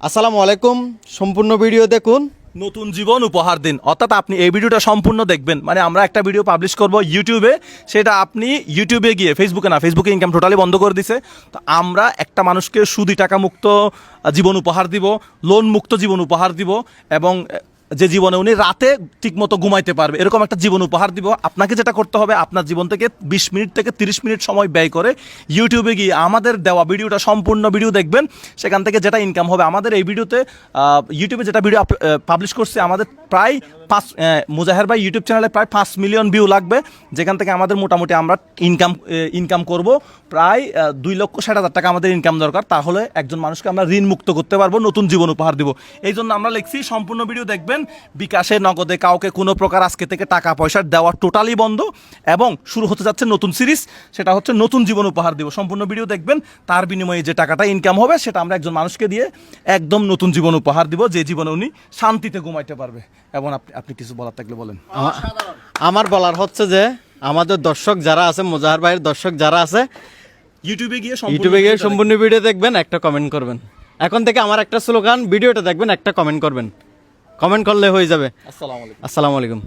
আসসালামু আলাইকুম, সম্পূর্ণ ভিডিও দেখুন, নতুন জীবন উপহার দিন। অর্থাৎ আপনি এই ভিডিওটা সম্পূর্ণ দেখবেন, মানে আমরা একটা ভিডিও পাবলিশ করব ইউটিউবে, সেটা আপনি ইউটিউবে গিয়ে, ফেসবুকে না, ফেসবুকে ইনকাম টোটালি বন্ধ করে দিছে। তো আমরা একটা মানুষকে সুদি টাকা মুক্ত জীবন উপহার দিব, লোন মুক্ত জীবন উপহার দিব, এবং যে জীবনে উনি রাতে ঠিকমতো ঘুমাইতে পারবে এরকম একটা জীবন উপহার দিব। আপনাকে যেটা করতে হবে, আপনার জীবন থেকে 20 মিনিট থেকে 30 মিনিট সময় ব্যয় করে ইউটিউবে গিয়ে আমাদের দেওয়া ভিডিওটা সম্পূর্ণ ভিডিও দেখবেন। সেখান থেকে যেটা ইনকাম হবে, আমাদের এই ভিডিওতে ইউটিউবে যেটা ভিডিও পাবলিশ করছে, আমাদের প্রায় মুজাহের ভাই ইউটিউব চ্যানেলে প্রায় 5 মিলিয়ন ভিউ লাগবে, যেখান থেকে আমাদের মোটামুটি আমরা ইনকাম করব প্রায় 2,60,000 টাকা আমাদের ইনকাম দরকার। তাহলে একজন মানুষকে আমরা ঋণ মুক্ত করতে পারবো, নতুন জীবন উপহার দিব। এই জন্য আমরা লিখছি সম্পূর্ণ ভিডিও দেখবেন। বিকাশে, নগদে কাউকে কোনো প্রকার আজকে থেকে টাকা পয়সা দেওয়া টোটালি বন্ধ, এবং শুরু হতে যাচ্ছে নতুন সিরিজ, সেটা হচ্ছে নতুন জীবন উপহার দিব। সম্পূর্ণ ভিডিও দেখবেন, তার বিনিময়ে যে টাকাটা ইনকাম হবে সেটা আমরা একজন মানুষকে দিয়ে একদম নতুন জীবন উপহার দিব, যে জীবনে উনি শান্তিতে ঘুমাইতে পারবে। এবং আপনি কিছু বলার থাকলে বলেন। আমার বলার হচ্ছে যে আমাদের দর্শক যারা আছে, মুজাহার ভাইয়ের দর্শক যারা আছে, ইউটিউবে গিয়ে সম্পূর্ণ ভিডিও দেখবেন, একটা কমেন্ট করবেন। এখন থেকে আমার একটা স্লোগান, ভিডিওটা দেখবেন, একটা কমেন্ট করবেন, কমেন্ট করলে হয়ে যাবে। আসসালামু আলাইকুম। আসসালামু আলাইকুম।